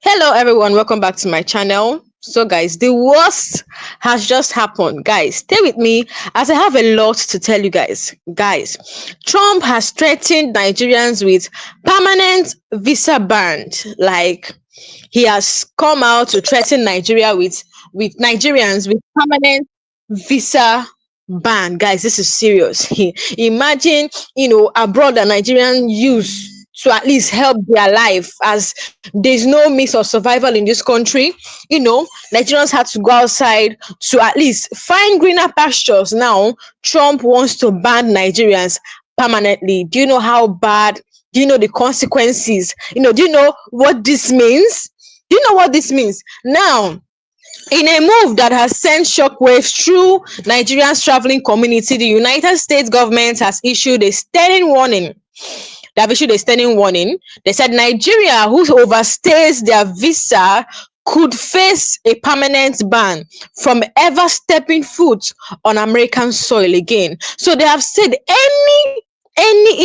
Hello everyone, welcome back to my channel. So guys, the worst has just happened. Guys, stay with me as I have a lot to tell you guys. Guys, Trump has threatened Nigerians with permanent visa ban. Like he has come out to threaten Nigeria with Nigerians with permanent visa ban. Guys, this is serious. Imagine, abroad that Nigerian use to at least help their life, as there's no means of survival in this country. Nigerians had to go outside to at least find greener pastures. Now Trump wants to ban Nigerians permanently. Do you know how bad? Do you know the consequences? Do you know what this means? Do you know what this means? Now, in a move that has sent shockwaves through Nigeria's traveling community, the United States government has issued a stunning warning. They have issued a stunning warning. They said Nigeria, who overstays their visa, could face a permanent ban from ever stepping foot on American soil again. So they have said any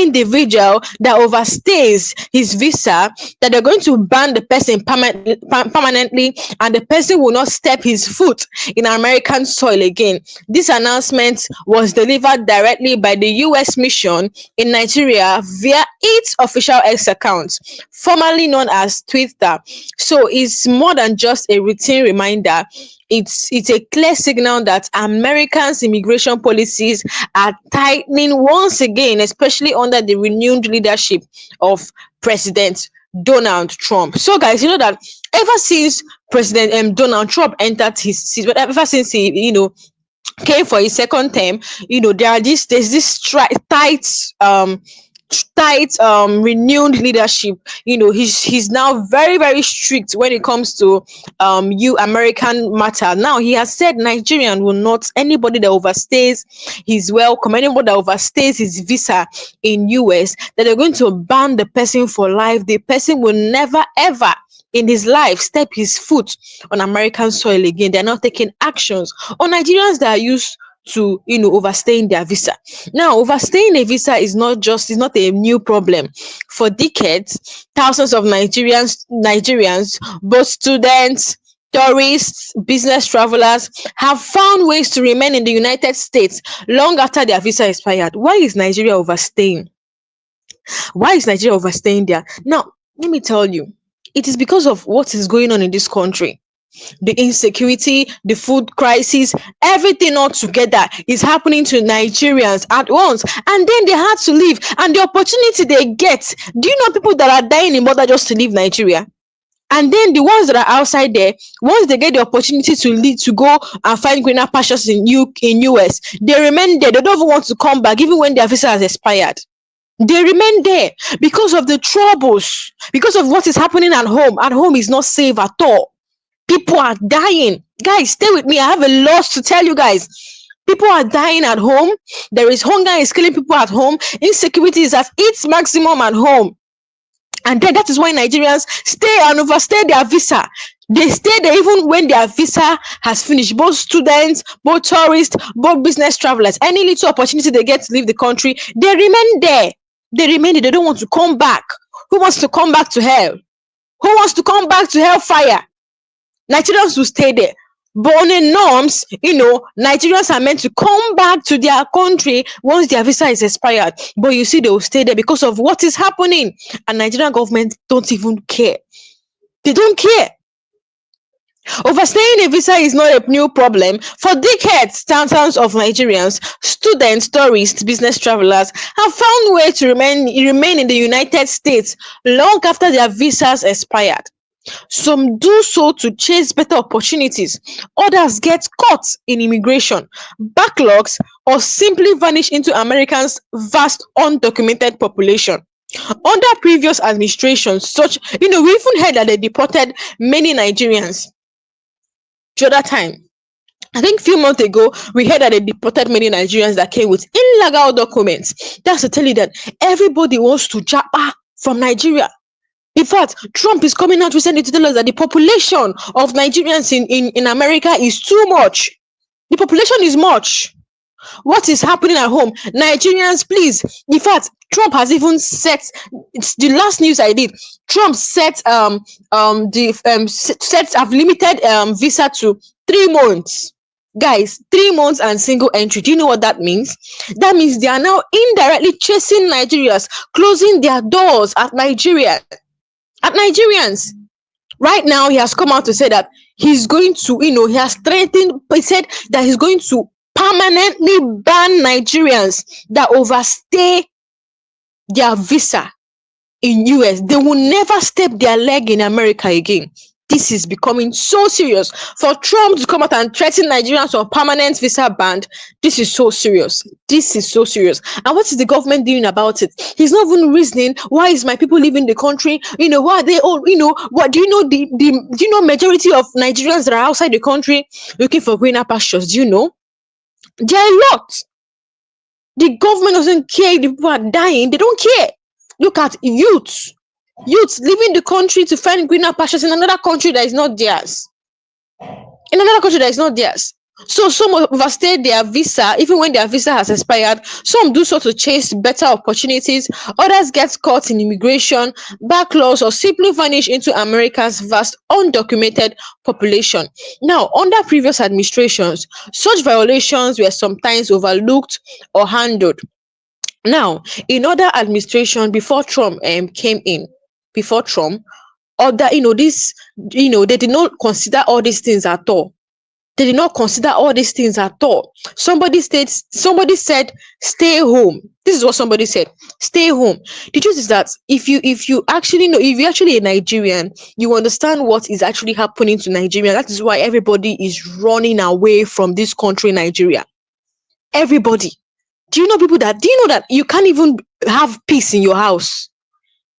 individual that overstays his visa, that they're going to ban the person permanently, and the person will not step his foot in American soil again. This announcement was delivered directly by the US mission in Nigeria via its official X account, formerly known as Twitter. So it's more than just a routine reminder. It's a clear signal that Americans' immigration policies are tightening once again, especially under the renewed leadership of President Donald Trump. So, guys, you know that ever since President Donald Trump entered his seat, ever since he, came for his second term, there's this renewed leadership. He's now very, very strict when it comes to you American matter. Now he has said Nigerian will not, anybody that overstays his welcome, anybody that overstays his visa in US, that they're going to ban the person for life. The person will never ever in his life step his foot on American soil again. They're not taking actions on Nigerians that are used to overstaying their visa. Now, overstaying a visa is not a new problem. For decades, thousands of Nigerians, both students, tourists, business travelers, have found ways to remain in the United States long after their visa expired. Why is Nigeria overstaying? Why is Nigeria overstaying there? Now, let me tell you, it is because of what is going on in this country. The insecurity, the food crisis, everything all together is happening to Nigerians at once, and then they had to leave. And the opportunity they get, do you know people that are dying in order just to leave Nigeria? And then the ones that are outside there, once they get the opportunity to leave, to go and find greener pastures in US, they remain there. They don't even want to come back, even when their visa has expired. They remain there because of the troubles, because of what is happening at home. At home is not safe at all. People are dying. Guys, stay with me. I have a lot to tell you guys. People are dying at home. There is hunger is killing people at home. Insecurity is at its maximum at home. And then that is why Nigerians stay and overstay their visa. They stay there even when their visa has finished. Both students, both tourists, both business travelers, any little opportunity they get to leave the country, they remain there. They remain there. They don't want to come back. Who wants to come back to hell? Who wants to come back to hellfire? Nigerians will stay there. But on the norms, Nigerians are meant to come back to their country once their visa is expired. But you see, they will stay there because of what is happening. And Nigerian government don't even care. They don't care. Overstaying a visa is not a new problem. For decades, thousands of Nigerians, students, tourists, business travelers have found ways to remain in the United States long after their visas expired. Some do so to chase better opportunities. Others get caught in immigration, backlogs, or simply vanish into America's vast undocumented population. Under previous administrations, we even heard that they deported many Nigerians. The other time, I think a few months ago, we heard that they deported many Nigerians that came with illegal documents. That's to tell you that everybody wants to japa from Nigeria. In fact, Trump is coming out recently to tell us that the population of Nigerians in America is too much. The population is much. What is happening at home? Nigerians, please. In fact, Trump has even set, it's the last news I did. Trump set set have limited visa to 3 months. Guys, 3 months and single entry. Do you know what that means? That means they are now indirectly chasing Nigerians, closing their doors at Nigerians. Right now, he has come out to say that he's going to, he has threatened, he said that he's going to permanently ban Nigerians that overstay their visa in US. They will never step their leg in America again. This is becoming so serious. For Trump to come out and threaten Nigerians on permanent visa ban, this is so serious. This is so serious. And what is the government doing about it? He's not even reasoning. Why is my people leaving the country? Why are they all, what do you know? Do you know majority of Nigerians that are outside the country looking for greener pastures? Do you know? There are a lot. The government doesn't care if the people are dying. They don't care. Look at youths leaving the country to find greener pastures in another country that is not theirs. So some overstay their visa even when their visa has expired. Some do so to chase better opportunities. Others get caught in immigration backlogs or simply vanish into America's vast undocumented population. Now, under previous administrations, such violations were sometimes overlooked or handled. Now, in other administration before Trump came in, before Trump, other this they did not consider all these things at all. They did not consider all these things at all. Somebody said, stay home. This is what somebody said. Stay home. The truth is that if you actually know, if you're actually a Nigerian, you understand what is actually happening to Nigeria. That is why everybody is running away from this country, Nigeria. Everybody. Do you know that you can't even have peace in your house?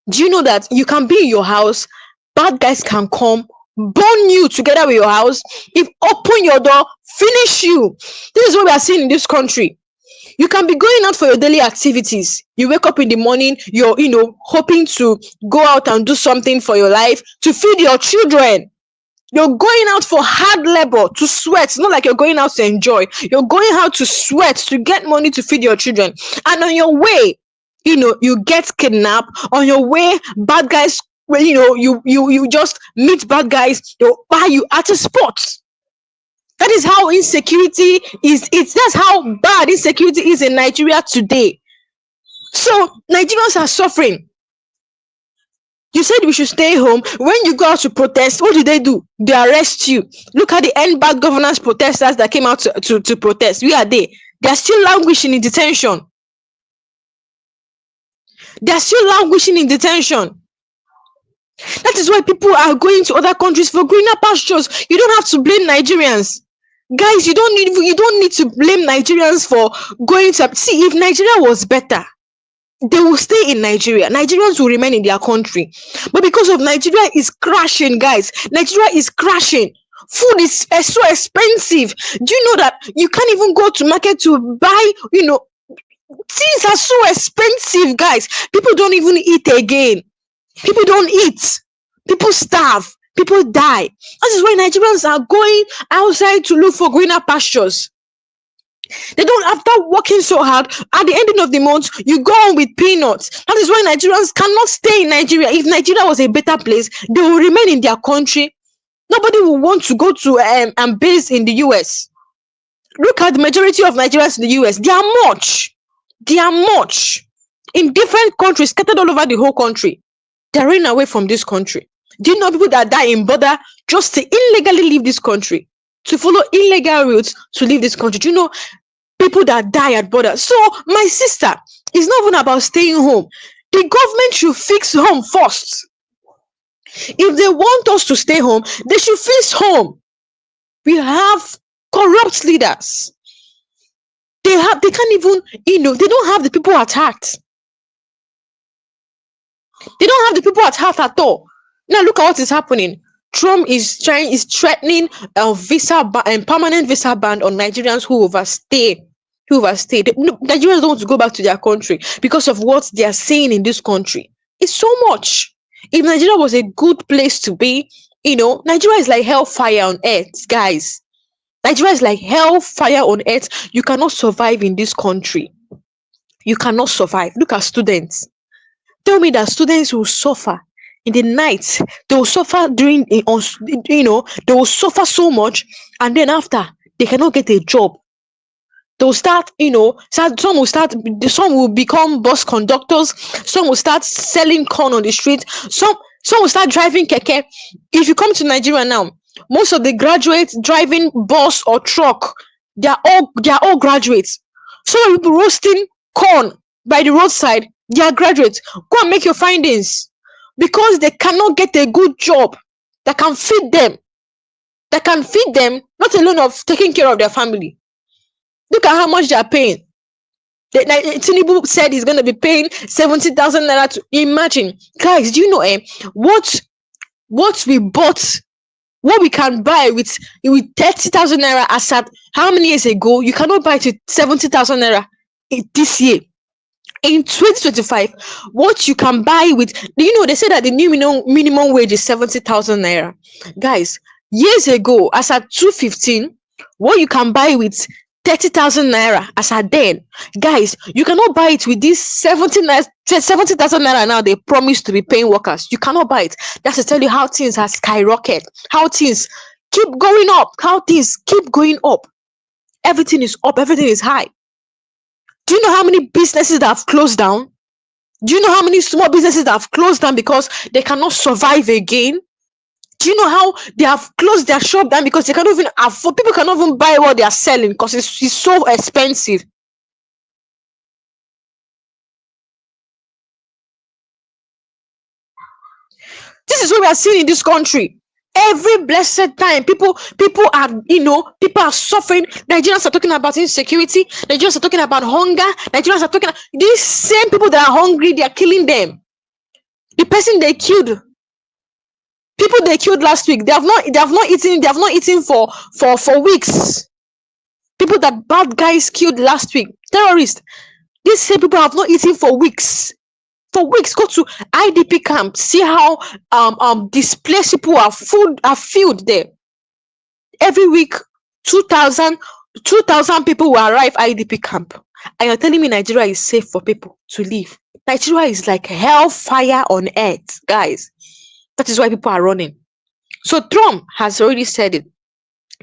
Do you know that you can be in your house, bad guys can come, burn you together with your house, if open your door, finish you? This is what we are seeing in this country. You can be going out for your daily activities. You wake up in the morning, you're hoping to go out and do something for your life, to feed your children. You're going out for hard labor, to sweat. It's not like you're going out to enjoy. You're going out to sweat, to get money to feed your children. And on your way, you get kidnapped. On your way, bad guys, you just meet bad guys, they'll buy you at a spot. That is how insecurity is. That's how bad insecurity is in Nigeria today. So Nigerians are suffering. You said we should stay home. When you go out to protest, what do? They arrest you. Look at the end bad governance protesters that came out to protest. Where are they? They are still languishing in detention. That is why people are going to other countries for greener pastures. You don't have to blame Nigerians. Guys, you don't need to blame Nigerians for going to see. If Nigeria was better, they will stay in Nigeria. Nigerians will remain in their country. But because of Nigeria is crashing, guys. Nigeria is crashing. Food is so expensive. Do you know that you can't even go to market to buy, things are so expensive, guys. People don't even eat again. People don't eat. People starve. People die. That is why Nigerians are going outside to look for greener pastures. They don't, after working so hard, at the ending of the month, you go on with peanuts. That is why Nigerians cannot stay in Nigeria. If Nigeria was a better place, they will remain in their country. Nobody will want to go to and base in the US. Look at the majority of Nigerians in the US. They are much in different countries, scattered all over the whole country. They're running away from this country. Do you know people that die in border just to illegally leave this country, to follow illegal routes to leave this country? Do you know people that die at border? So my sister, it's not even about staying home. The government should fix home first. If they want us to stay home, they should fix home. We have corrupt leaders. They can't even, they don't have the people at heart. They don't have the people at heart at all. Now look at what is happening. Trump is threatening a permanent visa ban on Nigerians who overstay. Nigerians don't want to go back to their country because of what they are seeing in this country. It's so much. If Nigeria was a good place to be, Nigeria is like hellfire on earth, guys. Nigeria is like hellfire on earth. You cannot survive in this country. you cannot survive. Look at students. Tell me that students will suffer in the night. They will suffer during they will suffer so much, and then after they cannot get a job. They'll start, some will start, some will become bus conductors, some will start selling corn on the street, some will start driving keke. If you come to Nigeria now, most of the graduates driving bus or truck, they are all graduates. Some people roasting corn by the roadside, they are graduates. Go and make your findings, because they cannot get a good job that can feed them, not alone of taking care of their family. Look at how much they are paying. Tinubu said he's going to be paying 70,000 naira to imagine. Guys, do you know what we bought, what we can buy with 30,000 naira as at how many years ago? You cannot buy it with 70,000 naira this year. In 2025, what you can buy with, they say that the new minimum wage is 70,000 naira. Guys, years ago, as at 215, what you can buy with 30,000 naira as at then, guys, you cannot buy it with this 70,000 naira now they promise to be paying workers. You cannot buy it. That's to tell you how things have skyrocketed, how things keep going up, Everything is up, everything is high. Do you know how many businesses that have closed down? Do you know how many small businesses that have closed down because they cannot survive again? Do you know how they have closed their shop down because they cannot even afford, people cannot even buy what they are selling because it's so expensive. This is what we are seeing in this country. Every blessed time, people are suffering. Nigerians are talking about insecurity. Nigerians are talking about hunger. Nigerians are talking. These same people that are hungry, they are killing them. The person they killed, people they killed last week, they have not eaten for weeks. People that bad guys killed last week, terrorists. These same people have not eaten for weeks. Go to IDP camp, see how displaced people are filled there. Every week, 2,000 people will arrive IDP camp, and you're telling me Nigeria is safe for people to live? Nigeria is like hellfire on earth, guys. That is why people are running. So Trump has already said it,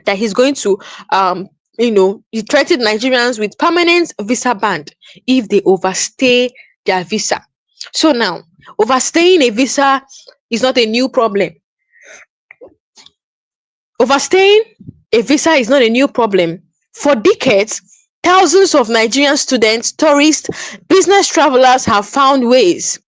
that he's going to he threatened Nigerians with permanent visa ban if they overstay their visa. So now, overstaying a visa is not a new problem. Overstaying a visa is not a new problem. For decades, thousands of Nigerian students, tourists, business travelers have found ways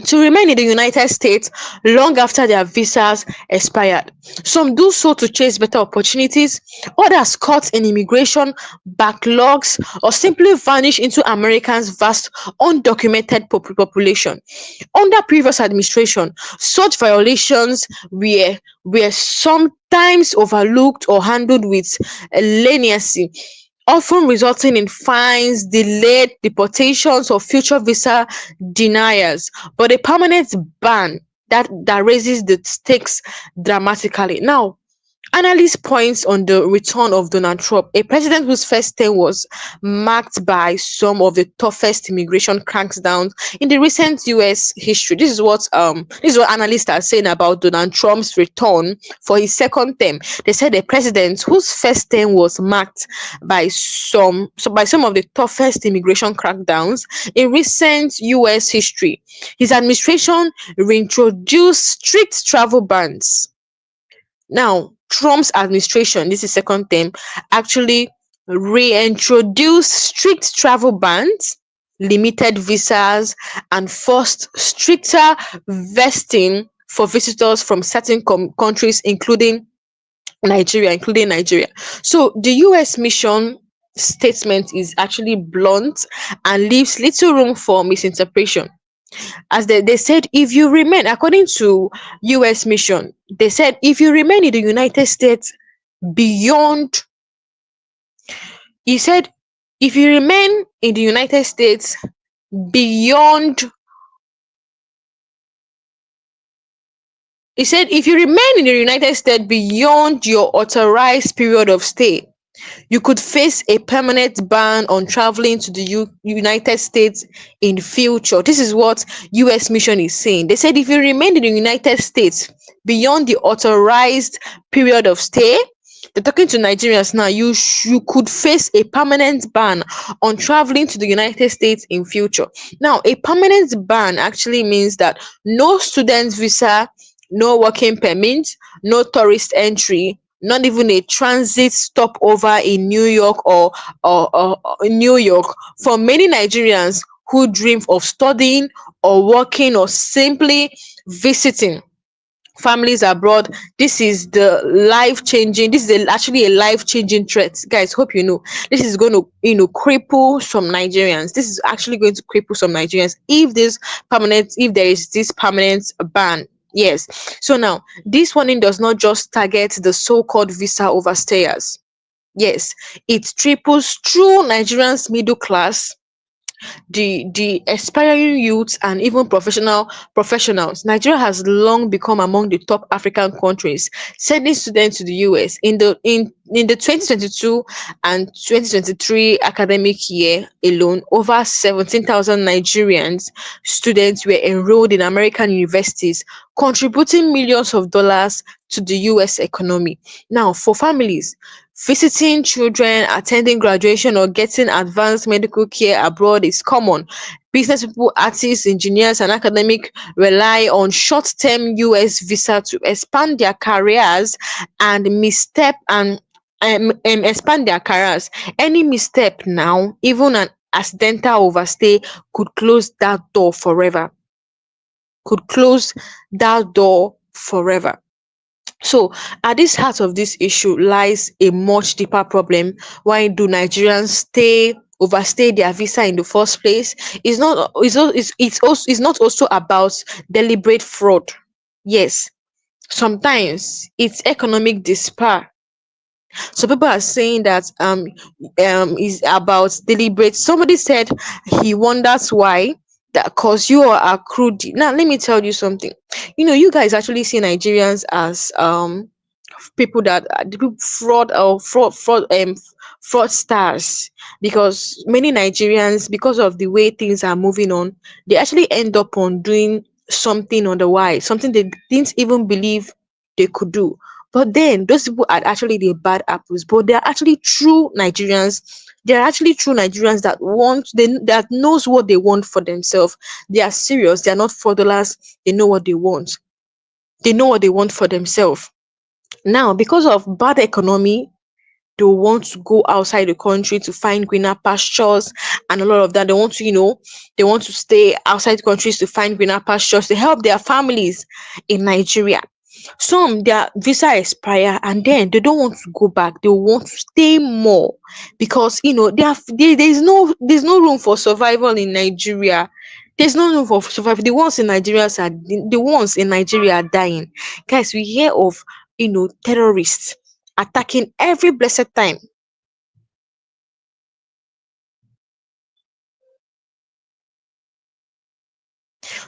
to remain in the United States long after their visas expired. Some do so to chase better opportunities, others caught in immigration backlogs, or simply vanish into America's vast undocumented population. Under previous administration, such violations were sometimes overlooked or handled with leniency, often resulting in fines, delayed deportations, or future visa denials. But a permanent ban that raises the stakes dramatically. Now, analysts points on the return of Donald Trump, a president whose first term was marked by some of the toughest immigration crackdowns in the recent US history. This is what analysts are saying about Donald Trump's return for his second term. They said a president whose first term was marked by some of the toughest immigration crackdowns in recent US history. His administration reintroduced strict travel bans. Now, Trump's administration, this is second term, actually reintroduced strict travel bans, limited visas, and forced stricter vesting for visitors from certain countries, including Nigeria. So the US mission statement is actually blunt and leaves little room for misinterpretation. As they said, if you remain, according to US mission, they said if you remain in the United States beyond, he said, if you remain in the United States beyond, he said, if you remain in the United States beyond your authorized period of stay, You could face a permanent ban on traveling to the United States in future. This is what US mission is saying. They said if you remain in the United States beyond the authorized period of stay, they're talking to Nigerians now. You could face a permanent ban on traveling to the United States in future. Now, a permanent ban actually means that no student visa, no working permit, no tourist entry, not even a transit stopover in New York or New York. For many Nigerians who dream of studying or working or simply visiting families abroad, this is the life changing, this is actually a life changing threat, guys. Hope you know this is going to cripple some Nigerians. This is actually going to cripple some Nigerians if there is this permanent ban. Yes. So now this warning does not just target the so-called visa overstayers. Yes, it triples through Nigerians middle class, the aspiring youths, and even professionals. Nigeria has long become among the top African countries sending students to the US. In the 2022 and 2023 academic year alone, over 17,000 Nigerians students were enrolled in American universities, contributing millions of dollars to the US economy. Now, for families, visiting children, attending graduation, or getting advanced medical care abroad is common. Business people, artists, engineers, and academics rely on short-term US visa to expand their careers and misstep and expand their careers. Any misstep now, even an accidental overstay, could close that door forever. Could close that door forever. So, at this heart of this issue lies a much deeper problem. Why do Nigerians overstay their visa in the first place? It's not about deliberate fraud. Yes, sometimes it's economic despair. So people are saying that is about deliberate. Somebody said he wonders why, that cause you are accrued. Now let me tell you something. You guys actually see Nigerians as people that the people fraudsters, because many Nigerians, because of the way things are moving on, they actually end up on doing something otherwise, something they didn't even believe they could do. But then those people are actually the bad apples, but they are actually true Nigerians. They are actually true Nigerians that knows what they want for themselves. They are serious. They are not fraudulous. They know what they want. They know what they want for themselves. Now, because of bad economy, they want to go outside the country to find greener pastures and a lot of that. They want to stay outside countries to find greener pastures to help their families in Nigeria. Some their visa expire and then they don't want to go back. They want to stay more because there's no room for survival in Nigeria. There's no room for survival. The ones in Nigeria are dying. Guys, we hear of terrorists attacking every blessed time.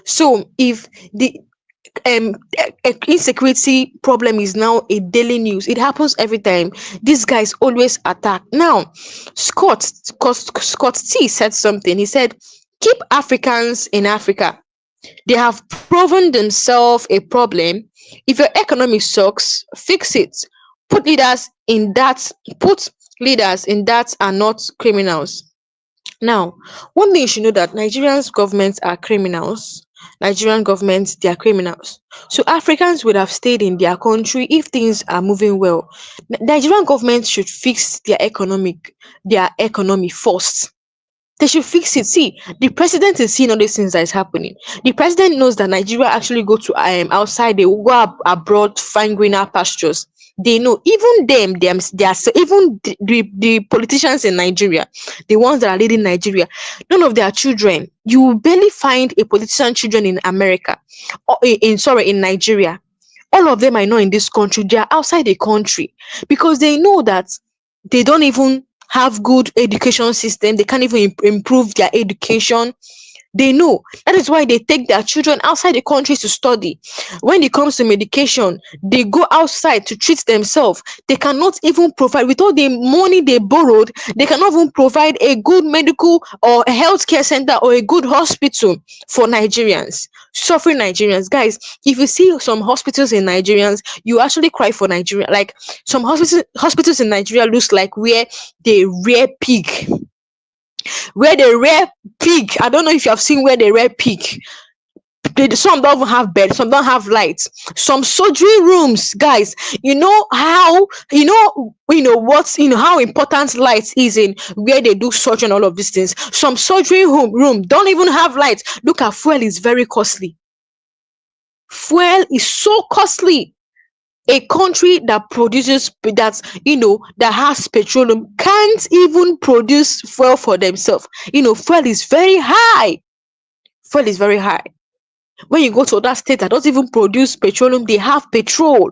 So if the insecurity problem is now a daily news, it happens every time. These guys always attack. Now, Scott T said something. He said, "Keep Africans in Africa. They have proven themselves a problem. If your economy sucks, fix it. Put leaders in that. Put leaders in that are not criminals." Now, one thing you should know that Nigerians governments are criminals. Nigerian governments, they are criminals. So Africans would have stayed in their country if things are moving well. Nigerian government should fix their economy first. They should fix it. See, the president is seeing all these things that is happening. The president knows that Nigeria actually go to outside, they will go abroad to find greener pastures. They know, even they are even the politicians in Nigeria, the ones that are leading Nigeria, none of their children. You will barely find a politician children in America or in Nigeria. All of them are not in this country. They are outside the country because they know that they don't even have good education system. They can't even improve their education. They know. That is why they take their children outside the country to study. When it comes to medication, they go outside to treat themselves. They cannot even provide, with all the money they borrowed, they cannot even provide a good medical or a healthcare center or a good hospital for Nigerians. Suffering Nigerians. Guys, if you see some hospitals in Nigerians, you actually cry for Nigeria. Like some hospitals in Nigeria looks like where they rear pig, where they rear pig. I don't know if you have seen where they rear pig. Some don't even have bed, some don't have lights, some surgery rooms, guys. You know how, what, how important light is in where they do surgery and all of these things. Some surgery room don't even have lights. Look at fuel, is very costly. Fuel is so costly. A country that produces, that has petroleum, can't even produce fuel for themselves. Fuel is very high. Fuel is very high. When you go to other states that don't even produce petroleum, they have petrol.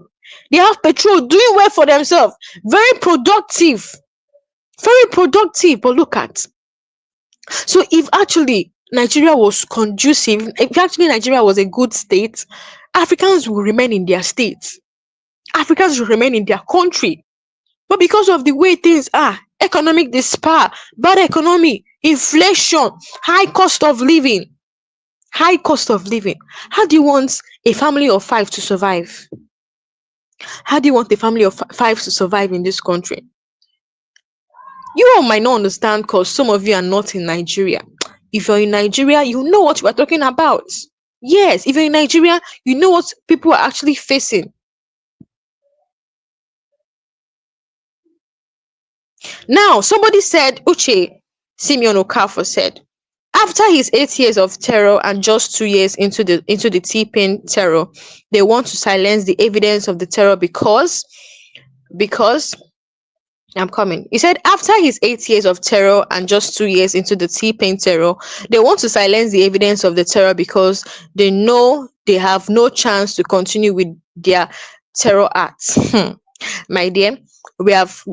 They have petrol doing well for themselves. Very productive. Very productive. But look at. So if actually Nigeria was conducive, if actually Nigeria was a good state, Africans will remain in their states. Africans will remain in their country. But because of the way things are, economic despair, bad economy, inflation, high cost of living. How do you want a family of five to survive? How do you want a family of five to survive in this country? You all might not understand because some of you are not in Nigeria. If you're in Nigeria, you know what we're talking about. Yes, if you're in Nigeria, you know what people are actually facing. Now, somebody said, Uche Simeon Okafor said, after his 8 years of terror and just 2 years into the T-Pain terror, they want to silence the evidence of the terror because I'm coming. He said after his 8 years of terror and just 2 years into the T-Pain terror, they want to silence the evidence of the terror because they know they have no chance to continue with their terror acts. My dear, we have,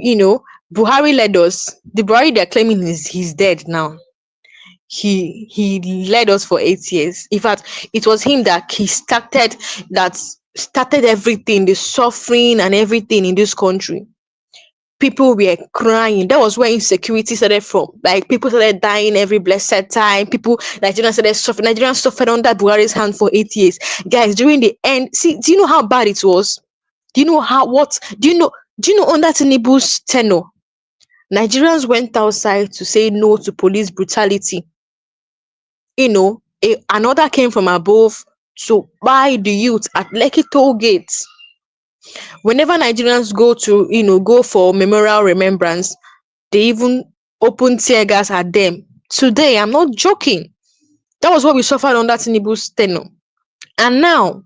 Buhari led us. The Buhari they're claiming is he's dead now. He led us for 8 years. In fact, it was him that started everything, the suffering and everything in this country. People were crying. That was where insecurity started from. Like people started dying every blessed time. Nigerians started suffering. Nigerians suffered under Buhari's hand for 8 years. Guys, during the end, see, do you know how bad it was? Do you know how what? Do you know under Tinubu's tenure, Nigerians went outside to say no to police brutality. Another came from above to buy the youth at Lekki toll gates. Whenever Nigerians go for memorial remembrance, they even open tear gas at them. Today, I'm not joking. That was what we suffered under Tinubu's tenure. And now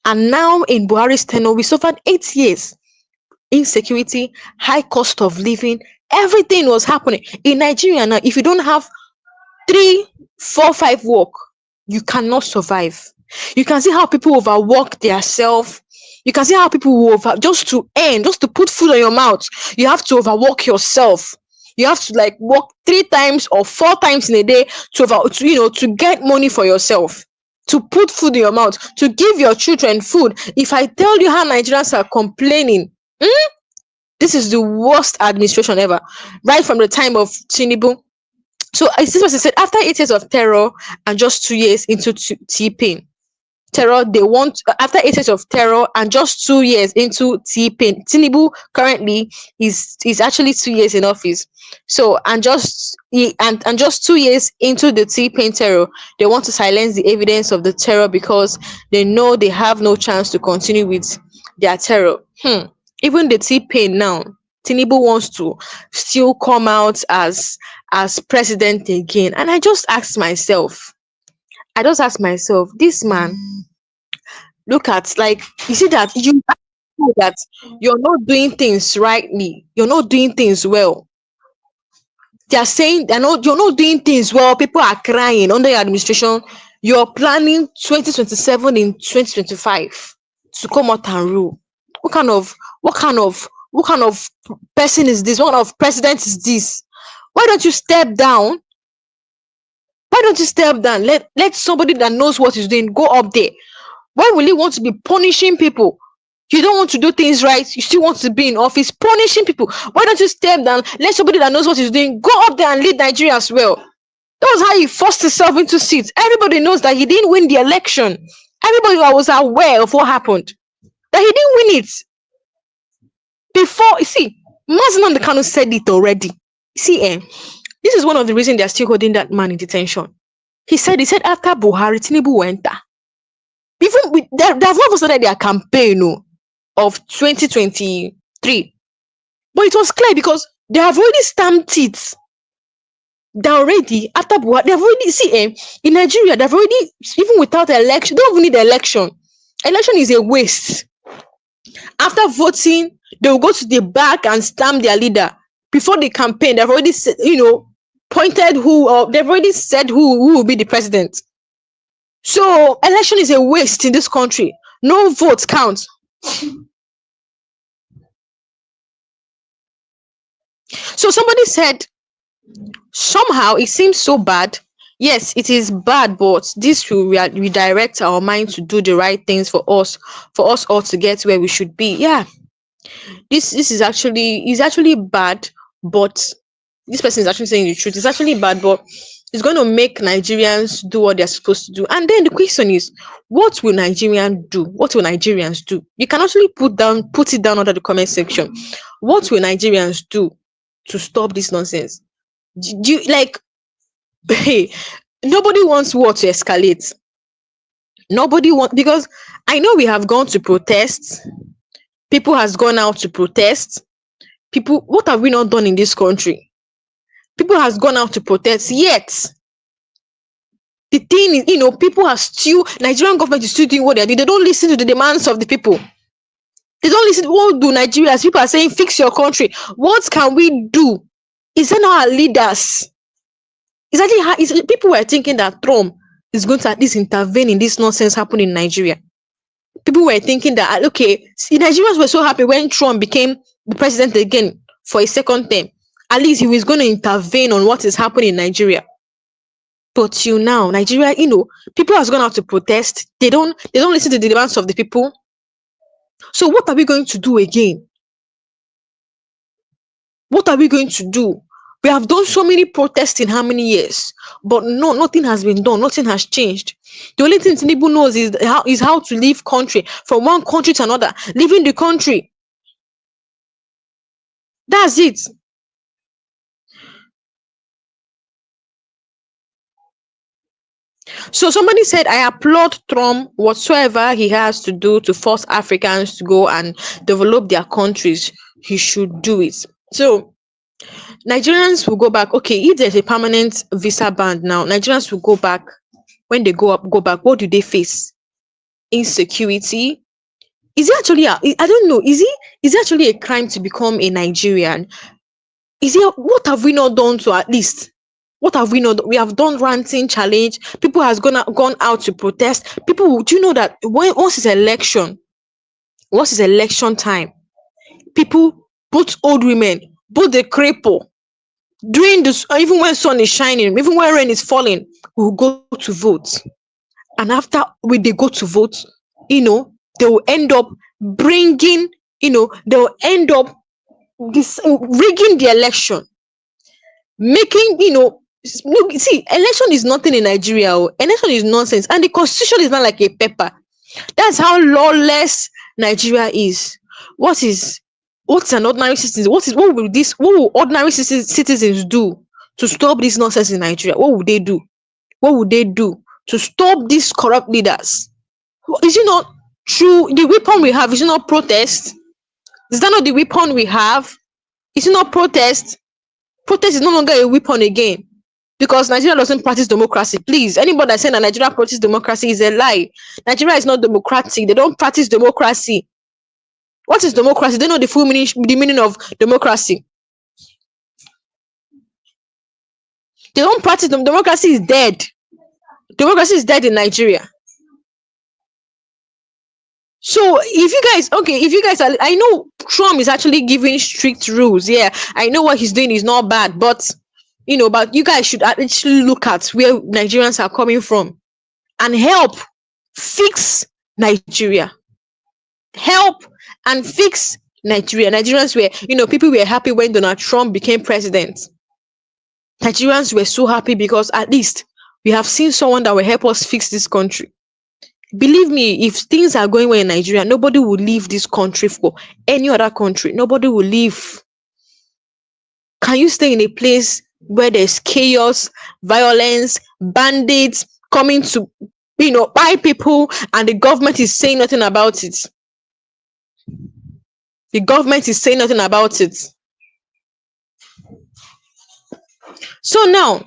in Buhari's tenure, we suffered 8 years. Insecurity, high cost of living, everything was happening. In Nigeria now, if you don't have 3, 4, 5 work, you cannot survive. You can see how people overwork themselves. You can see how people will just to earn, just to put food on your mouth. You have to overwork yourself. You have to like work 3 times or 4 times in a day to get money for yourself, to put food in your mouth, to give your children food. If I tell you how Nigerians are complaining, this is the worst administration ever, right from the time of Tinubu. So as this person said, after 8 years of terror and just 2 years into T-Pain terror, they want after 8 years of terror and just 2 years into T-Pain. Tinubu currently is actually 2 years in office. So and just 2 years into the T-Pain terror, they want to silence the evidence of the terror because they know they have no chance to continue with their terror. Even the T-Pain now, Tinubu wants to still come out as president again. And I just asked myself, this man, look at, like, you see that you know that you're not doing things rightly, you're not doing things well. They are saying you're not doing things well. People are crying under your administration. You're planning 2027 in 2025 to come out and rule. What kind of what kind of person is this? What kind of president is this? Why don't you step down Why don't you step down? Let somebody that knows what he's doing go up there. Why will you want to be punishing people? You don't want to do things right. You still want to be in office punishing people. Why don't you step down? Let somebody that knows what he's doing go up there and lead Nigeria as well. That was how he forced himself into seats. Everybody knows that he didn't win the election. Everybody was aware of what happened. That he didn't win it. Before, you see, Mazen Kanu said it already. See, this is one of the reasons they're still holding that man in detention. He said after Buhari, Tinubu went there. Even they've not started their campaign of 2023. But it was clear because they have already stamped it. They already, after Buhari, they've already, in Nigeria, they've already, even without election, they don't even need election. Election is a waste. After voting, they will go to the back and stamp their leader. Before the campaign, they've already said, pointed they've already said who will be the president. So election is a waste in this country. No votes count. So somebody said, somehow it seems so bad. Yes, it is bad, but this will redirect our mind to do the right things for us all to get where we should be. Yeah, this is actually bad, but this person is actually saying the truth. It's actually bad, but it's going to make Nigerians do what they're supposed to do. And then the question is, what will Nigerians do? What will Nigerians do? You can actually put it down under the comment section. What will Nigerians do to stop this nonsense? Do you like? Hey, nobody wants war to escalate. Nobody wants, because I know we have gone to protest. People has gone out to protest. People, what have we not done in this country? People has gone out to protest, yet the thing is, people are still, Nigerian government is still doing what they do. They don't listen to the demands of the people. They don't listen. What do Nigerians? People are saying, fix your country. What can we do? Is that not our leaders? People were thinking that Trump is going to at least intervene in this nonsense happening in Nigeria. People were thinking that, okay, see, Nigerians were so happy when Trump became the president again for a second term. At least he was going to intervene on what is happening in Nigeria. But till now, Nigeria, people has gone out to protest. They don't listen to the demands of the people. So what are we going to do again? What are we going to do? We have done so many protests in how many years? But no, nothing has been done. Nothing has changed. The only thing Tinubu knows is how to leave country, from one country to another, leaving the country. That's it. So somebody said, I applaud Trump, whatsoever he has to do to force Africans to go and develop their countries, he should do it. So Nigerians will go back. Okay, if there's a permanent visa ban now, Nigerians will go back. When they go back, what do they face? Insecurity. Is it actually I don't know, is it actually a crime to become a Nigerian? What have we not done to, at least, what have we not done? We have done ranting challenge. People has gone out to protest. People, do you know that once it's election time, people, both old women, both the cripple, during this, even when sun is shining, even when rain is falling, will go to vote. And after they go to vote, they will end up bringing, they'll end up rigging the election, making, look, see, election is nothing in Nigeria. Election is nonsense, and the constitution is not like a paper. That's how lawless Nigeria is. What's an ordinary citizen? What will ordinary citizens do to stop this nonsense in Nigeria? What would they do? What would they do to stop these corrupt leaders? Is it not true? The weapon we have, is it not protest? Is that not the weapon we have? Is it not protest? Protest is no longer a weapon again, because Nigeria doesn't practice democracy. Please, anybody that saying that Nigeria practices democracy is a lie. Nigeria is not democratic. They don't practice democracy. What is democracy? They know the full meaning, of democracy. They don't practice them. Democracy is dead. Democracy is dead in Nigeria. So if you guys are, I know Trump is actually giving strict rules. Yeah, I know what he's doing is not bad, but But you guys should actually look at where Nigerians are coming from and help fix Nigeria. Help and fix Nigeria. People were happy when Donald Trump became president. Nigerians were so happy because at least we have seen someone that will help us fix this country. Believe me, if things are going well in Nigeria, nobody will leave this country for any other country. Nobody will leave. Can you stay in a place where there's chaos, violence, bandits coming to, buy people, and the government is saying nothing about it? The government is saying nothing about it. So now,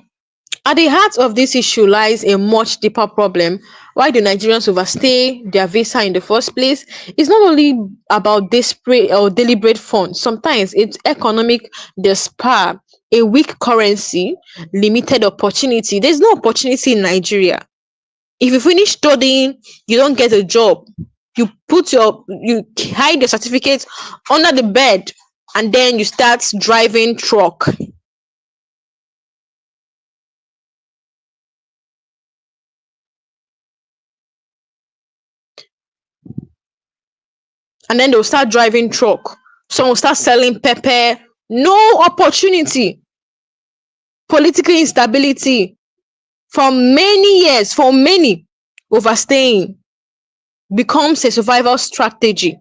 at the heart of this issue lies a much deeper problem. Why do Nigerians overstay their visa in the first place? It's not only about desperate or deliberate funds. Sometimes it's economic despair, a weak currency, limited opportunity. There's no opportunity in Nigeria. If you finish studying, you don't get a job. You hide your certificate under the bed, and then you start driving truck. And then they'll start driving truck. Some will start selling pepper. No opportunity. Political instability for many years, for many, overstaying becomes a survival strategy,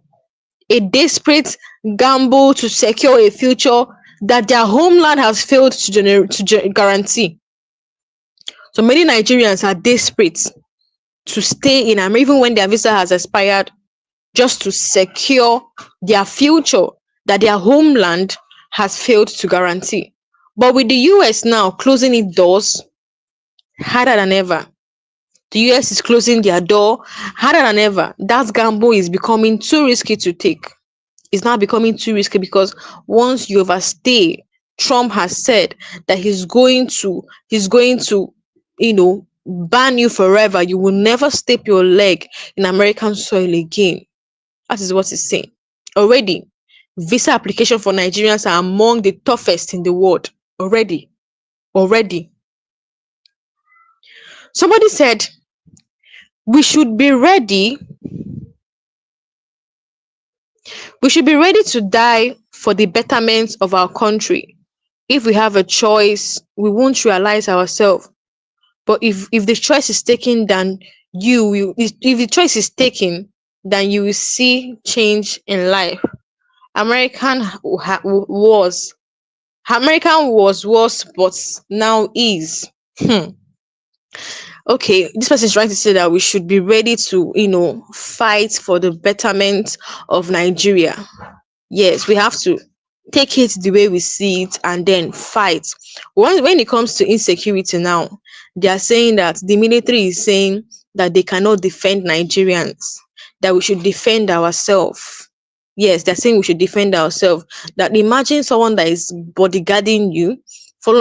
a desperate gamble to secure a future that their homeland has failed to guarantee. So many Nigerians are desperate to stay in America even when their visa has expired, just to secure their future that their homeland has failed to guarantee. But with the US now closing its doors harder than ever, the US is closing their door harder than ever. That gamble is becoming too risky to take. It's now becoming too risky because once you overstay, Trump has said that he's going to ban you forever. You will never step your leg in American soil again. That is what he's saying. Already, visa application for Nigerians are among the toughest in the world. Already. Somebody said we should be ready. We should be ready to die for the betterment of our country. If we have a choice, we won't realize ourselves. But if the choice is taken, then if the choice is taken, then you will see change in life. American was American was worse, but now is. Hmm. Okay, this person is trying to say that we should be ready to, fight for the betterment of Nigeria. Yes, we have to take it the way we see it and then fight. When it comes to insecurity now, they are saying that the military is saying that they cannot defend Nigerians, that we should defend ourselves. Yes, they're saying we should defend ourselves. That imagine someone that is bodyguarding you,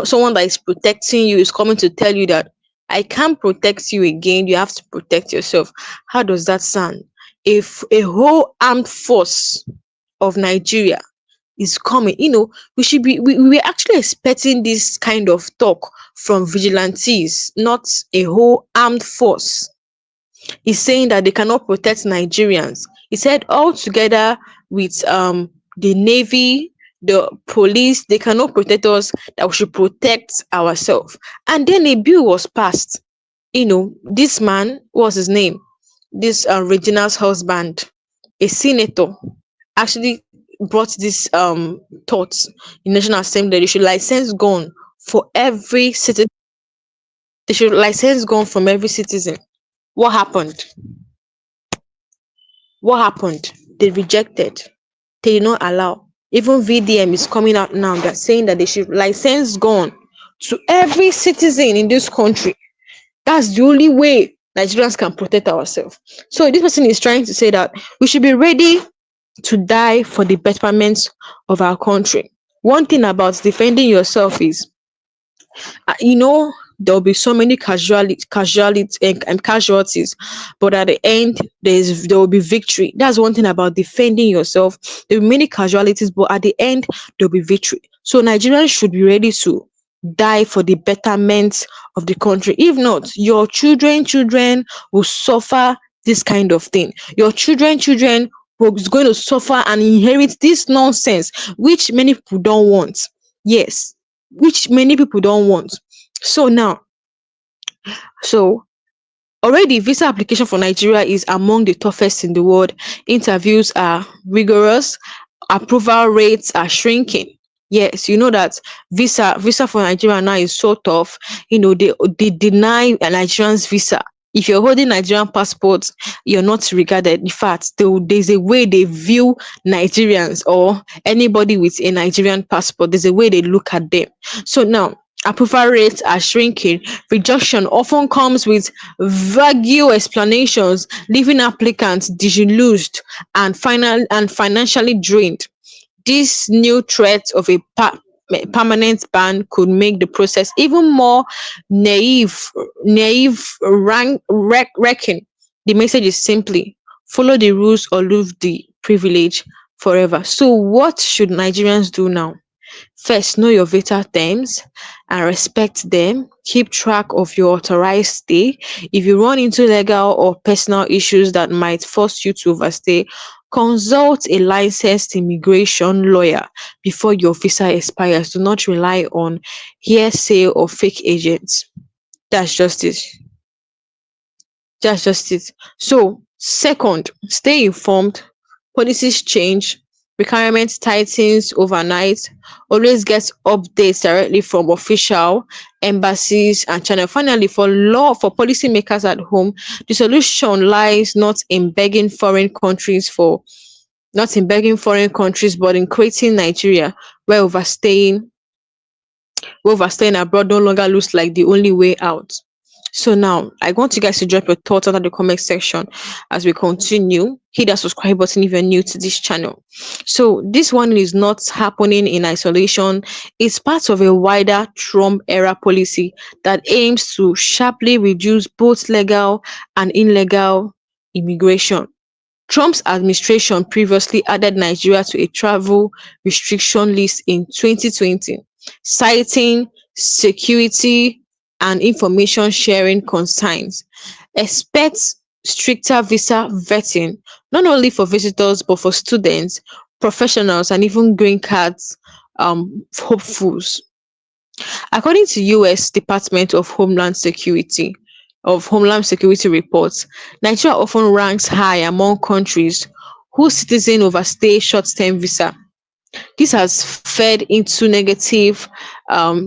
someone that is protecting you is coming to tell you that I can't protect you again, you have to protect yourself. How does that sound? If a whole armed force of Nigeria is coming, we're actually expecting this kind of talk from vigilantes, not a whole armed force. He's saying that they cannot protect Nigerians. He said all together with the navy, the police, they cannot protect us, that we should protect ourselves. And then a bill was passed. This man, what was his name? This Regina's husband, a senator, actually brought this thoughts in National Assembly. They should license gun for every citizen. They should license gun from every citizen. What happened? What happened? They rejected. They did not allow. Even VDM is coming out now. They're saying that they should license gun to every citizen in this country. That's the only way Nigerians can protect ourselves. So this person is trying to say that we should be ready to die for the betterment of our country. One thing about defending yourself is, there'll be so many casualties, but at the end, there will be victory. That's one thing about defending yourself. There will be many casualties, but at the end, there'll be victory. So Nigerians should be ready to die for the betterment of the country. If not, your children will suffer this kind of thing. Your children is going to suffer and inherit this nonsense, which many people don't want. Yes, which many people don't want. So now, so already, visa application for Nigeria is among the toughest in the world. Interviews are rigorous, approval rates are shrinking. Yes, you know that visa for Nigeria now is so tough. They deny a Nigerians visa. If you're holding Nigerian passports, you're not regarded. In fact, there's a way they view Nigerians or anybody with a Nigerian passport. There's a way they look at them. So now, approval rates are shrinking. Rejection often comes with vague explanations, leaving applicants disillusioned and financially drained. This new threat of a permanent ban could make the process even more naive. Wrecking. The message is simply follow the rules or lose the privilege forever. So, what should Nigerians do now? First, know your visa terms and respect them. Keep track of your authorized stay. If you run into legal or personal issues that might force you to overstay, consult a licensed immigration lawyer before your visa expires. Do not rely on hearsay or fake agents. That's just it. That's just it. So, second, stay informed. Policies change, requirements tightens overnight. Always get updates directly from official embassies and channel. Finally, for policymakers at home, the solution lies not in begging foreign countries, but in creating Nigeria where overstaying abroad no longer looks like the only way out. So now I want you guys to drop your thoughts under the comment section as we continue. Hit that subscribe button if you're new to this channel. So this one is not happening in isolation. It's part of a wider Trump era policy that aims to sharply reduce both legal and illegal immigration. Trump's administration previously added Nigeria to a travel restriction list in 2020, citing security and information sharing concerns. Expect stricter visa vetting, not only for visitors but for students, professionals, and even green cards hopefuls. According to US Department of Homeland Security reports, Nigeria often ranks high among countries whose citizens overstay short-term visa. This has fed into negative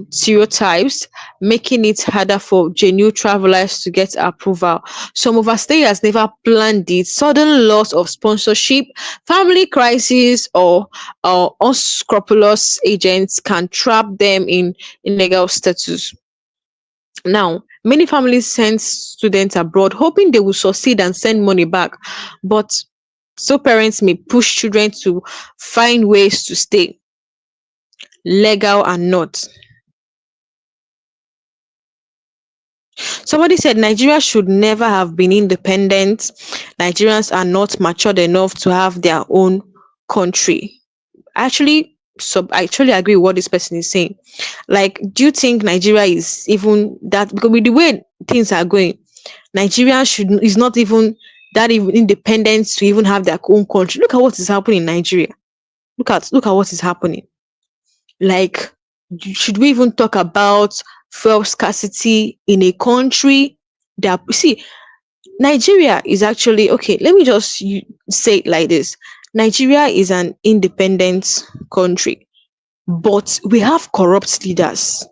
stereotypes, making it harder for genuine travelers to get approval. Some overstayers never planned it. Sudden loss of sponsorship, family crisis, or unscrupulous agents can trap them in illegal status. Now, many families send students abroad hoping they will succeed and send money back, but so parents may push children to find ways to stay, legal and not. Somebody said Nigeria should never have been independent. Nigerians are not matured enough to have their own country. I actually agree with what this person is saying. Like, do you think Nigeria is even that? Because with the way things are going, Nigeria should is not even that even independent to even have their own country. Look at what is happening in Nigeria. Look at what is happening. Like, should we even talk about fuel scarcity in a country that see Nigeria is actually okay? Let me just say it like this: Nigeria is an independent country, but we have corrupt leaders.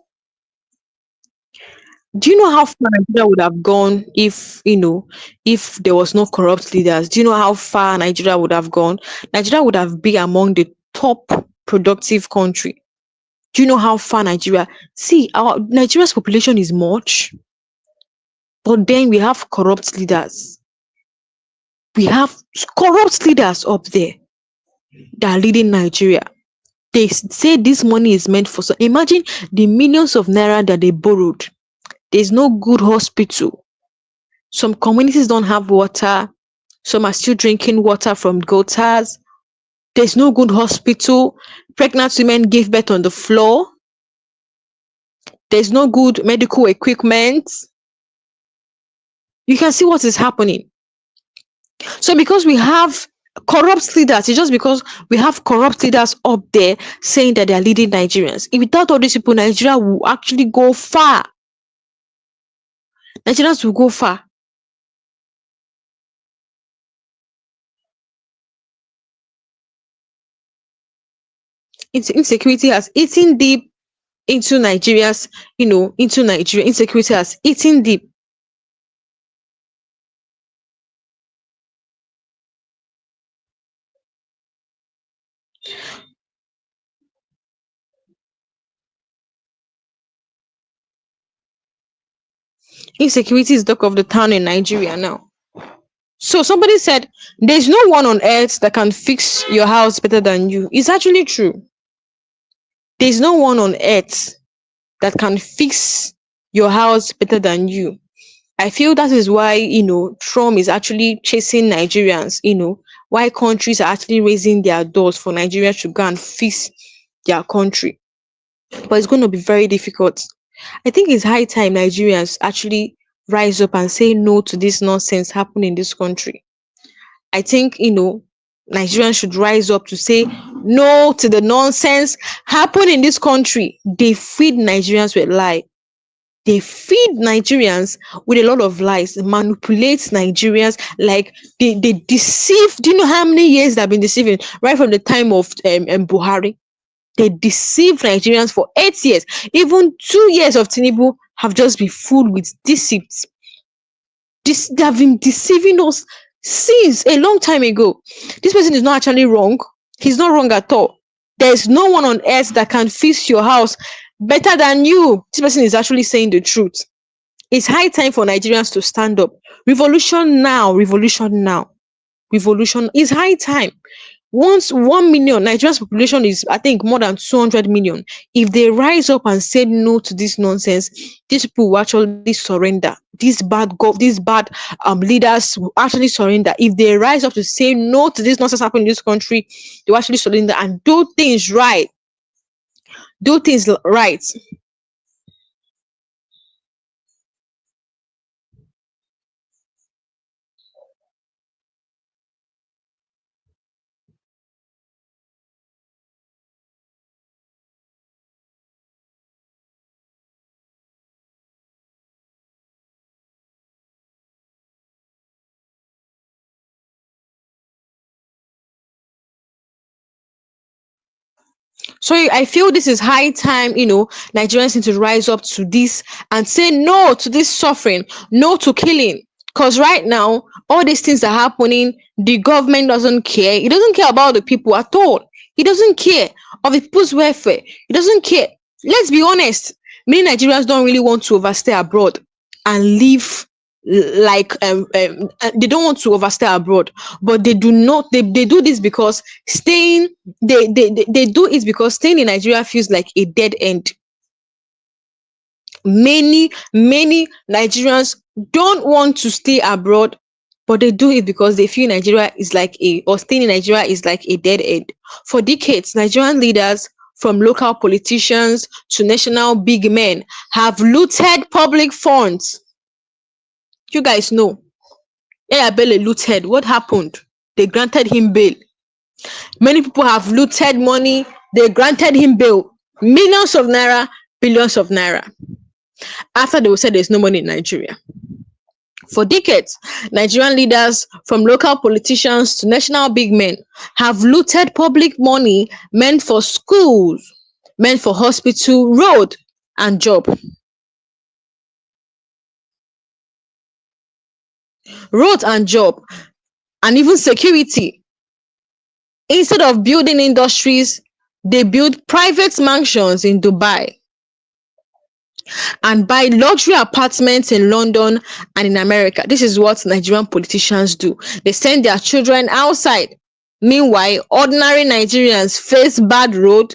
Do you know how far Nigeria would have gone if there was no corrupt leaders? Do you know how far Nigeria would have gone? Nigeria would have been among the top productive country. Do you know how far Nigeria? See, our Nigeria's population is much, but then we have corrupt leaders. We have corrupt leaders up there that are leading Nigeria. They say this money is meant for so. Imagine the millions of naira that they borrowed. There's no good hospital. Some communities don't have water. Some are still drinking water from gutters. There's no good hospital. Pregnant women give birth on the floor. There's no good medical equipment. You can see what is happening. So because we have corrupt leaders, it's just because we have corrupt leaders up there saying that they are leading Nigerians. If without all these people, Nigeria will actually go far. Nigerians will go far. Insecurity has eaten deep into Nigeria's, into Nigeria. Insecurity has eaten deep. Insecurity is the talk of the town in Nigeria now. So somebody said, there's no one on earth that can fix your house better than you. It's actually true. There's no one on earth that can fix your house better than you. I feel that is why, Trump is actually chasing Nigerians, why countries are actually raising their doors for Nigeria to go and fix their country. But it's going to be very difficult. I think it's high time Nigerians actually rise up and say no to this nonsense happening in this country. I think, Nigerians should rise up to say no to the nonsense happening in this country. They feed Nigerians with lie. They feed Nigerians with a lot of lies, manipulate Nigerians, like they deceive. Do you know how many years they've been deceiving? Right from the time of Buhari, they deceived Nigerians for 8 years. Even 2 years of Tinubu have just been full with deceit. They have been deceiving us since a long time ago. This person is not actually wrong. He's not wrong at all. There's no one on earth that can fix your house better than you. This person is actually saying the truth. It's high time for Nigerians to stand up. Revolution now, revolution now. Revolution is high time. Once 1 million, Nigeria's population is, I think, more than 200 million. If they rise up and say no to this nonsense, these people will actually surrender. These bad leaders will actually surrender. If they rise up to say no to this nonsense happening in this country, they will actually surrender and do things right. Do things right. So I feel this is high time, Nigerians need to rise up to this and say no to this suffering, no to killing. Because right now, all these things are happening, the government doesn't care. It doesn't care about the people at all. It doesn't care of the people's welfare. It doesn't care. Let's be honest. Many Nigerians don't really want to overstay abroad and live like they don't want to overstay abroad, but they do this because staying they do it because staying in Nigeria feels like a dead end. Many Nigerians don't want to stay abroad, but they do it because they feel Nigeria is like a or staying in Nigeria is like a dead end. For decades, Nigerian leaders, from local politicians to national big men, have looted public funds. You guys know Bello looted. What happened? They granted him bail. Many people have looted money. They granted him bail. Millions of naira, billions of naira. After they will say there's no money in Nigeria. For decades, Nigerian leaders, from local politicians to national big men, have looted public money meant for schools, meant for hospital, road, and job. Road and job, and even security. Instead of building industries, they build private mansions in Dubai and buy luxury apartments in London and in America. This is what Nigerian politicians do. They send their children outside. Meanwhile, ordinary Nigerians face bad road,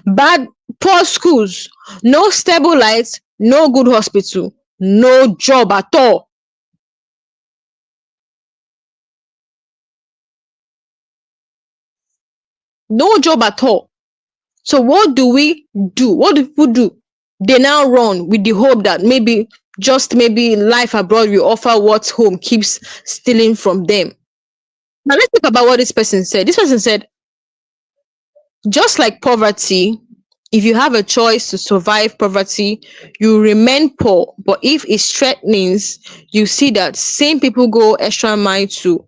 bad poor schools, no stable lights, no good hospital, no job at all. No job at all. So what do we do? What do people do? They now run with the hope that maybe, just maybe, life abroad will offer what home keeps stealing from them. Now let's talk about what this person said. This person said, just like poverty, if you have a choice to survive poverty, you remain poor. But if it threatens, you see that same people go extra mile to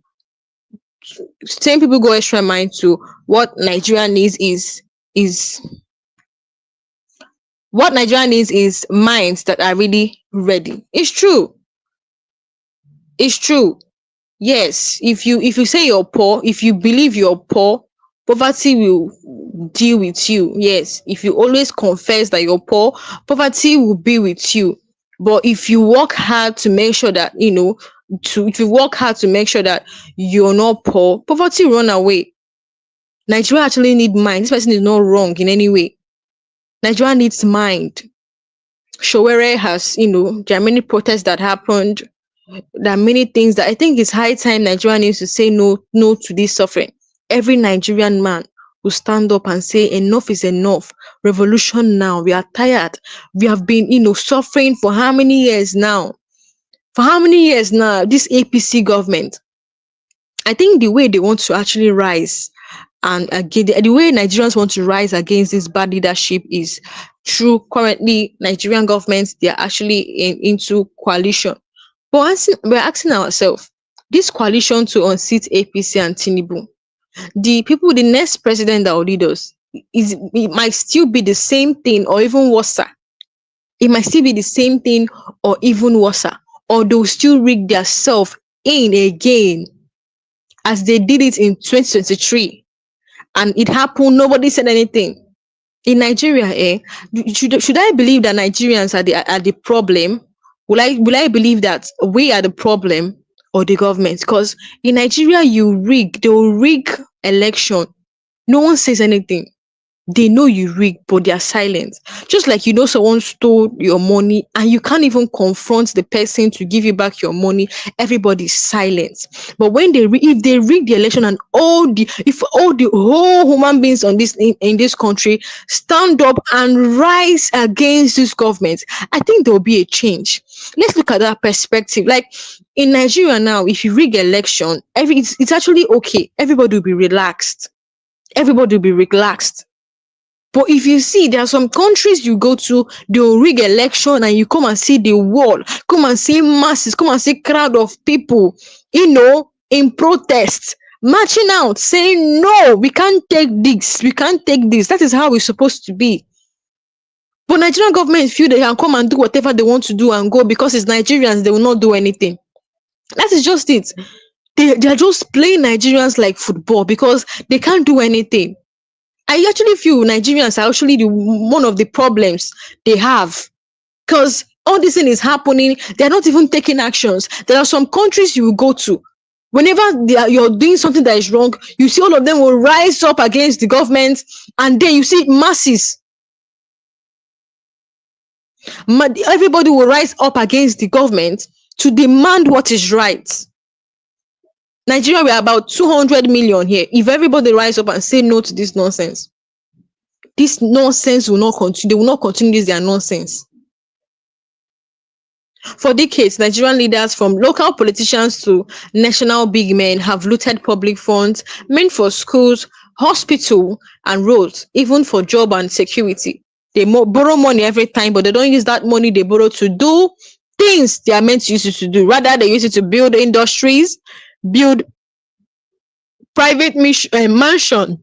what Nigeria needs is what Nigeria needs is minds that are really ready. It's true. It's true. Yes, if you say you're poor, if you believe you're poor, poverty will deal with you. Yes, if you always confess that you're poor, poverty will be with you. But if you work hard to make sure that, if you work hard to make sure that you're not poor, poverty will run away. Nigeria actually need mind. This person is not wrong in any way. Nigeria needs mind. Showere has, there are many protests that happened. There are many things that I think it's high time Nigeria needs to say no to this suffering. Every Nigerian man will stand up and say enough is enough. Revolution now. We are tired. We have been, suffering for how many years now? For how many years now? This APC government. I think the way they want to actually rise and again, the way Nigerians want to rise against this bad leadership is through currently Nigerian governments, they are actually into coalition. But we're asking ourselves, this coalition to unseat APC and Tinubu, the next president that will lead us, it might still be the same thing or even worse. It might still be the same thing or even worse. Or they'll still rig their self in again as they did it in 2023 and it happened, nobody said anything. In Nigeria, should I believe that Nigerians are the problem? Will I believe that we are the problem or the government? Because in Nigeria, they'll rig election. No one says anything. They know you rig, but they are silent. Just like someone stole your money and you can't even confront the person to give you back your money, everybody's silent. But if they rig the election and if all the whole human beings in this country stand up and rise against this government, I think there will be a change. Let's look at that perspective. Like in Nigeria now, if you rig election, it's actually okay. Everybody will be relaxed. Everybody will be relaxed. But if you see, there are some countries you go to, they'll rig election and you come and see the wall, come and see masses, come and see crowd of people, in protest, marching out, saying, no, we can't take this, we can't take this. That is how it's supposed to be. But Nigerian government feel they can come and do whatever they want to do and go because it's Nigerians, they will not do anything. That is just it. They are just playing Nigerians like football because they can't do anything. I actually feel Nigerians are actually one of the problems they have because all this thing is happening. They're not even taking actions. There are some countries you will go to. Whenever you're doing something that is wrong, you see all of them will rise up against the government, and then you see masses. Everybody will rise up against the government to demand what is right. Nigeria, we are about 200 million here. If everybody rise up and say no to this nonsense will not continue. They will not continue this their nonsense. For decades, Nigerian leaders, from local politicians to national big men, have looted public funds meant for schools, hospital, and roads, even for job and security. They borrow money every time, but they don't use that money they borrow to do things they are meant to use it to do. Rather, they use it to build industries, build private mansion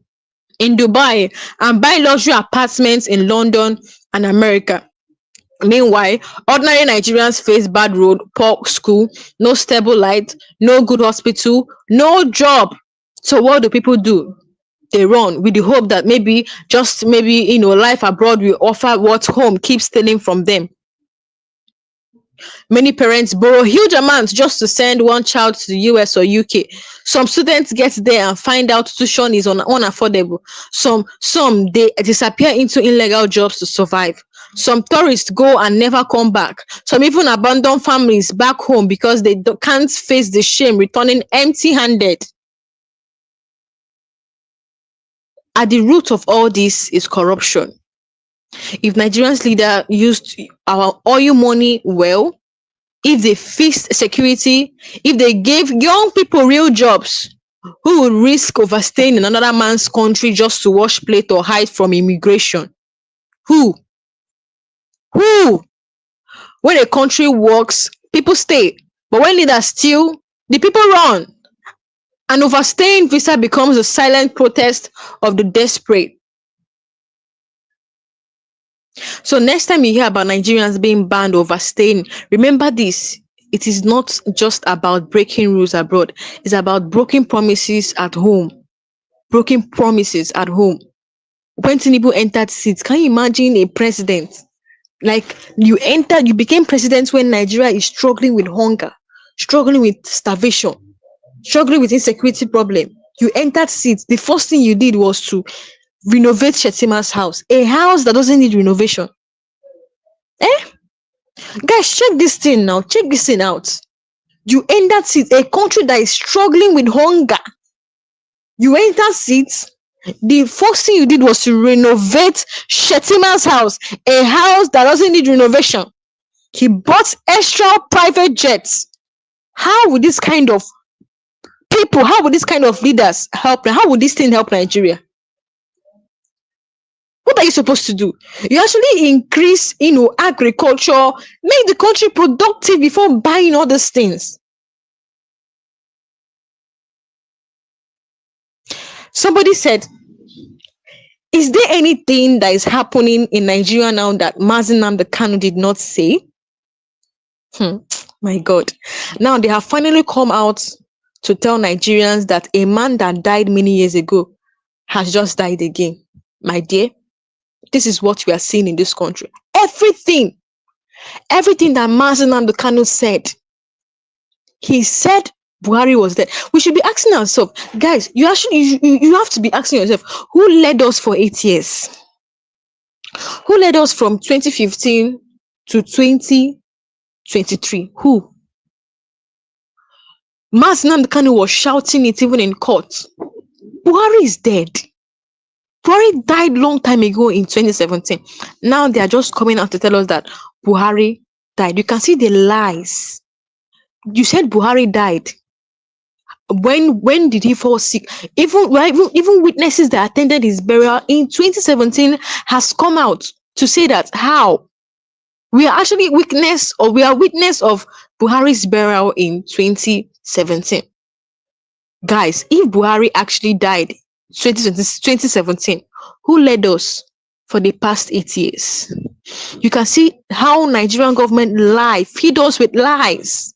in Dubai, and buy luxury apartments in London and America. Meanwhile, ordinary Nigerians face bad road, poor school, no stable light, no good hospital, no job. So what do people do? They run with the hope that maybe, life abroad will offer what home keeps stealing from them. Many parents borrow huge amounts just to send one child to the US or UK. Some students get there and find out tuition is unaffordable. Some they disappear into illegal jobs to survive. Some tourists go and never come back. Some even abandon families back home because they can't face the shame returning empty-handed. At the root of all this is corruption. If Nigerians leader used our oil money well, if they fixed security, if they gave young people real jobs, who would risk overstaying in another man's country just to wash plate or hide from immigration? Who? Who? When a country works, people stay. But when leaders steal, the people run. An overstaying visa becomes a silent protest of the desperate. So next time you hear about Nigerians being banned or overstaying, remember this. It is not just about breaking rules abroad. It's about broken promises at home. Broken promises at home. When Tinubu entered seats, can you imagine a president? Like you became president when Nigeria is struggling with hunger, struggling with starvation, struggling with insecurity problem. You entered seats. The first thing you did was to renovate Shetima's house, a house that doesn't need renovation. Eh? Guys, check this thing now. Check this thing out. You entered seats, a country that is struggling with hunger. You entered seats. The first thing you did was to renovate Shetima's house, a house that doesn't need renovation. He bought extra private jets. How would this kind of people, how would this kind of leaders help? How would this thing help Nigeria? What are you supposed to do? You actually increase, agriculture, make the country productive before buying all these things. Somebody said, is there anything that is happening in Nigeria now that Mazi Nnamdi Kanu did not say? My God. Now they have finally come out to tell Nigerians that a man that died many years ago has just died again. My dear, this is what we are seeing in this country. Everything that Mazi Nnamdi Kanu said, he said Buhari was dead. We should be asking ourselves, guys, you have to be asking yourself, who led us for 8 years? Who led us from 2015 to 2023? Who? Mazi Nnamdi Kanu was shouting it even in court. Buhari is dead. Buhari died long time ago in 2017. Now they are just coming out to tell us that Buhari died. You can see the lies. You said Buhari died. When did he fall sick? Even witnesses that attended his burial in 2017 has come out to say that how we are actually witness of Buhari's burial in 2017. Guys, if Buhari actually died 2017, who led us for the past 8 years? You can see how Nigerian government feed us with lies.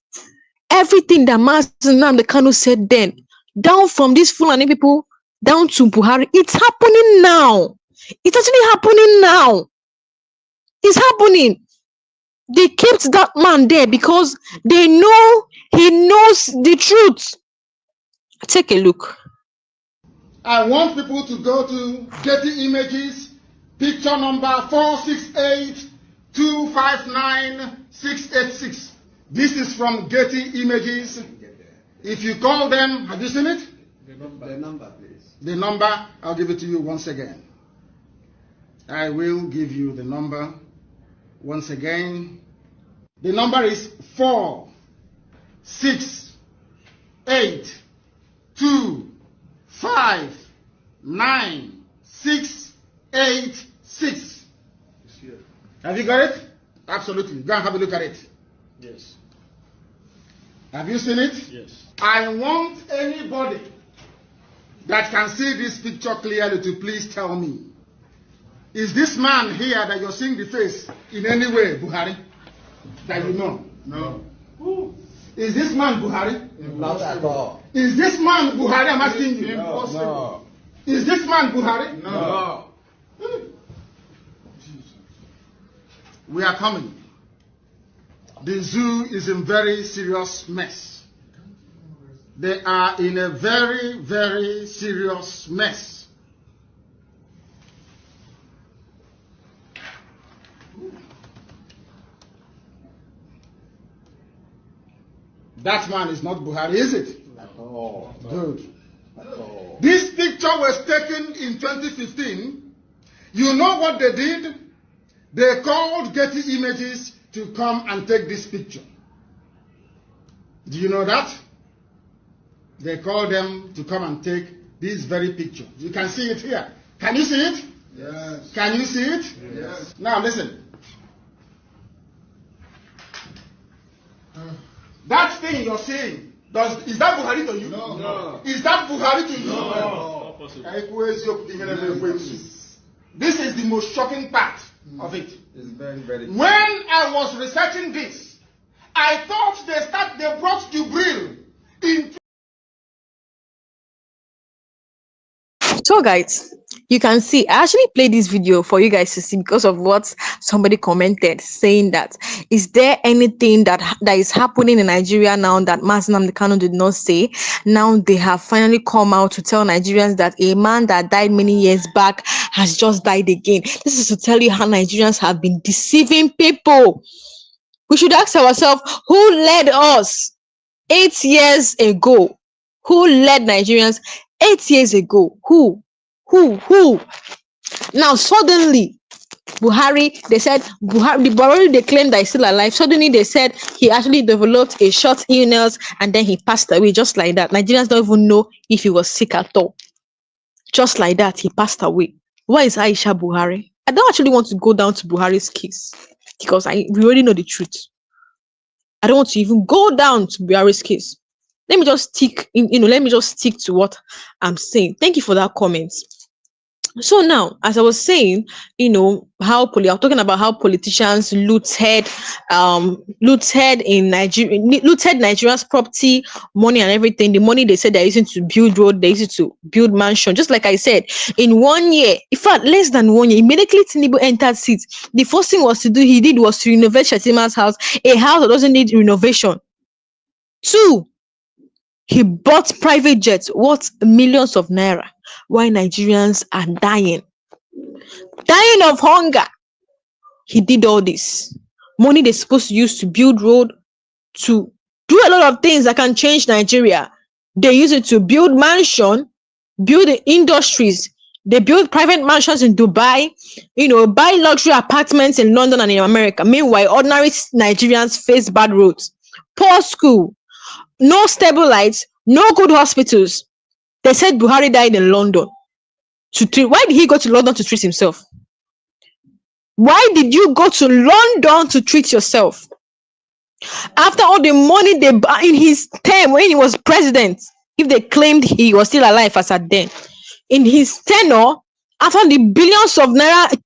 Everything that Mazi Nnamdi Kanu said then, down from these Fulani people, down to Buhari, it's happening now. It's actually happening now. It's happening. They kept that man there because they know he knows the truth. Take a look. I want people to go to Getty Images, picture number 468259686. This is from Getty Images. If you call them, have you seen it? The number, please. The number, I'll give it to you once again. I will give you the number once again. The number is 468259686. Have you got it? Absolutely. Go and have a look at it. Yes. Have you seen it? Yes. I want anybody that can see this picture clearly to please tell me, is this man here that you're seeing the face in any way Buhari? That you know? No. Is this man Buhari? Not at all. Is this man Buhari? I'm asking you. No. Is this man Buhari? No. We are coming. The zoo is in very serious mess. They are in a very, very serious mess. That man is not Buhari, is it? At all. Good. At all. This picture was taken in 2015. You know what they did? They called Getty Images to come and take this picture. Do you know that? They called them to come and take this very picture. You can see it here. Can you see it? Yes. Can you see it? Yes. Now listen. That thing you're seeing, is that Buhari to you? No. No. Is that Buhari to you? No. This is the most shocking part of it. It's very, very. When I was researching this, I thought they brought Jubril in. So guys, you can see I actually played this video for you guys to see because of what somebody commented saying that is there anything that is happening in Nigeria now that Mazi Nnamdi Kanu did not say? Now they have finally come out to tell Nigerians that a man that died many years back has just died again. This is to tell you how Nigerians have been deceiving people. We should ask ourselves, who led us 8 years ago? Who led Nigerians 8 years ago? Who? Now suddenly, Buhari, they said Buhari they claimed that he's still alive. Suddenly they said he actually developed a short illness and then he passed away just like that. Nigerians don't even know if he was sick at all. Just like that, he passed away. Why is Aisha Buhari? I don't actually want to go down to Buhari's case because we already know the truth. I don't want to even go down to Buhari's case. Let me just stick to what I'm saying. Thank you for that comment. So now, as I was saying, I'm talking about how politicians looted in Nigeria, looted Nigeria's property, money and everything. The money they said they're using to build road, they used to build mansion. Just like I said, in 1 year, in fact, less than 1 year, immediately Tinubu entered seat. The first thing was to renovate Shetima's house, a house that doesn't need renovation. 2, he bought private jets worth millions of naira while Nigerians are dying of hunger. He did all this. Money they're supposed to use to build road, to do a lot of things that can change Nigeria. They use it to build mansion, build the industries. They build private mansions in Dubai, buy luxury apartments in London and in America. Meanwhile, ordinary Nigerians face bad roads, poor school, no stable lights, no good hospitals. They said Buhari died in London to treat. Why did he go to London to treat himself? Why did you go to London to treat yourself? After all the money they in his term when he was president, if they claimed he was still alive as at then, in his tenure, after the billions of naira,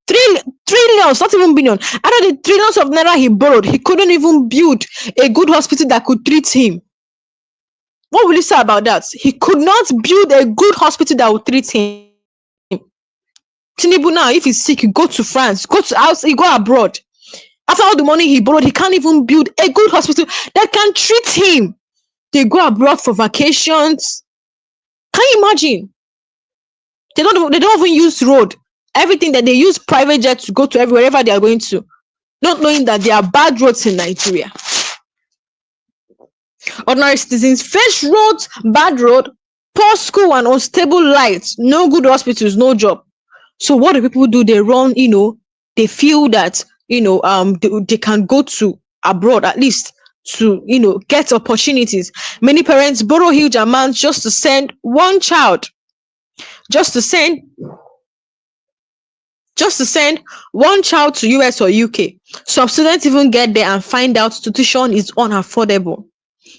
trillions, not even billion, after the trillions of naira he borrowed, he couldn't even build a good hospital that could treat him. What will you say about that? He could not build a good hospital that would treat him. Tinubu now, if he's sick, he go to France, he go abroad. After all the money he borrowed, he can't even build a good hospital that can treat him. They go abroad for vacations. Can you imagine? They don't even use road. Everything that they use private jets to go to wherever they are going to, not knowing that there are bad roads in Nigeria. Ordinary citizens face roads, bad road, poor school and unstable lights, no good hospitals, no job. So what do people do? They run, they feel that, they can go to abroad at least to, get opportunities. Many parents borrow huge amounts just to send one child, just to send one child to US or UK. Some students even get there and find out tuition is unaffordable.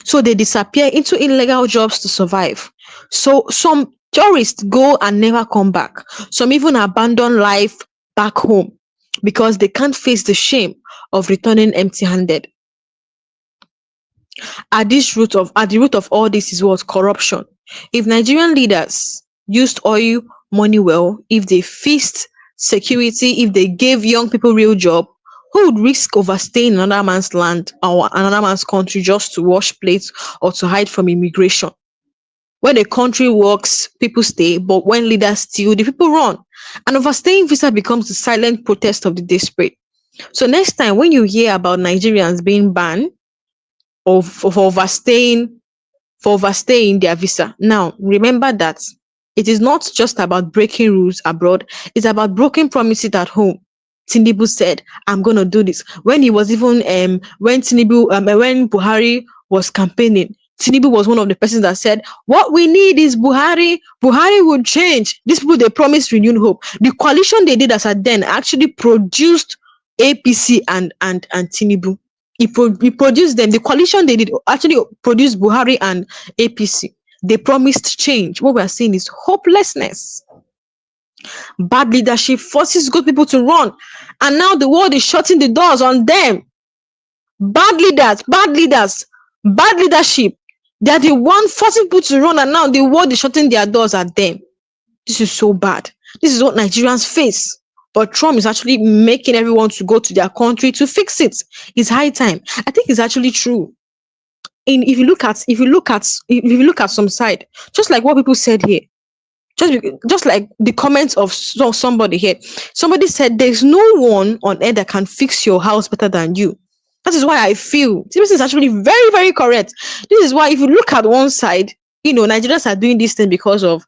So they disappear into illegal jobs to survive. So some tourists go and never come back. Some even abandon life back home because they can't face the shame of returning empty-handed. At the root of all this is what? Corruption. If Nigerian leaders used oil money well, if they fixed security, if they gave young people real job, who would risk overstaying in another man's land or another man's country just to wash plates or to hide from immigration? When the country works, people stay, but when leaders steal, the people run. And overstaying visa becomes the silent protest of the desperate. So next time when you hear about Nigerians being banned for overstaying their visa, now remember that it is not just about breaking rules abroad, it's about broken promises at home. Tinubu said, I'm gonna do this. When he was even when Buhari was campaigning, Tinubu was one of the persons that said, what we need is Buhari. Buhari will change. These people, they promised renewed hope. The coalition they did as at then actually produced APC and Tinubu. He produced them. The coalition they did actually produced Buhari and APC. They promised change. What we are seeing is hopelessness. Bad leadership forces good people to run, and now the world is shutting the doors on them. Bad leaders, bad leadership. They are the one forcing people to run, and now the world is shutting their doors at them. This is so bad. This is what Nigerians face. But Trump is actually making everyone to go to their country to fix it. It's high time. I think it's actually true. If you look at some side, just like what people said here, just like the comments of somebody here, somebody said there's no one on earth that can fix your house better than you. That is why I feel this is actually very, very correct. This is why if you look at one side, Nigerians are doing this thing because of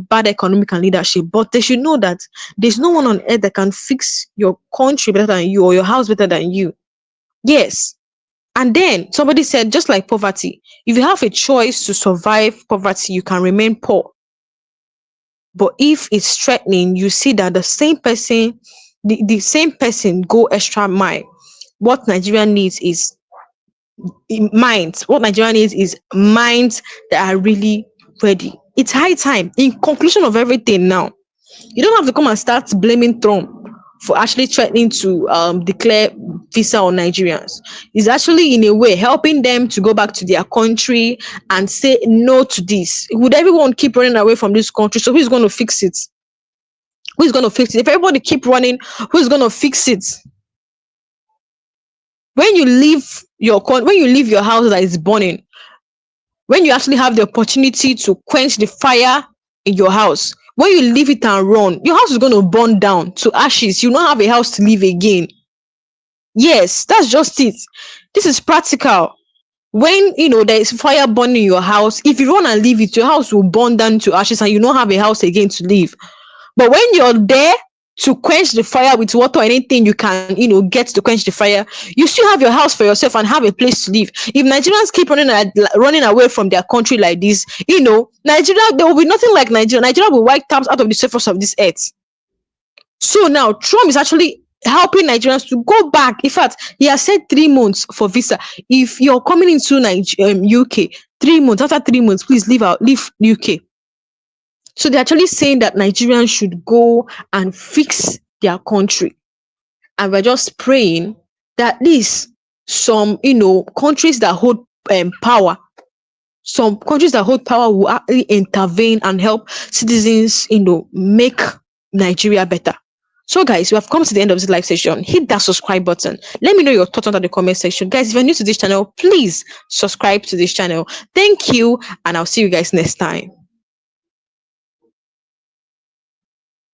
bad economic and leadership, but they should know that there's no one on earth that can fix your country better than you or your house better than you. Yes. And then somebody said, just like poverty, if you have a choice to survive poverty, you can remain poor. But if it's threatening, you see that the same person go extra mile. What Nigeria needs is minds. What Nigeria needs is minds that are really ready. It's high time. In conclusion of everything now, you don't have to come and start blaming Trump for actually threatening to declare visa on Nigerians. It's actually in a way helping them to go back to their country and say no to this. Would everyone keep running away from this country? So who's going to fix it? Who's going to fix it? If everybody keep running, who's going to fix it? When you leave your house that is burning, when you actually have the opportunity to quench the fire in your house, when you leave it and run, your house is going to burn down to ashes. You don't have a house to live again. Yes, that's just it. This is practical. When there is fire burning in your house, if you run and leave it, your house will burn down to ashes and you don't have a house again to live. But when you're there to quench the fire with water or anything you can get to quench the fire, you still have your house for yourself and have a place to live. If Nigerians keep running away from their country like this, Nigeria, there will be nothing like Nigeria. Nigeria will wipe out of the surface of this earth. So now Trump is actually helping Nigerians to go back. In fact, he has said 3 months for visa. If you're coming into UK, 3 months, after 3 months, please leave UK. So they're actually saying that Nigerians should go and fix their country. And we're just praying that at least some, countries that hold power, some countries that hold power will actually intervene and help citizens, make Nigeria better. So guys, we have come to the end of this live session. Hit that subscribe button. Let me know your thoughts under the comment section. Guys, if you're new to this channel, please subscribe to this channel. Thank you, and I'll see you guys next time.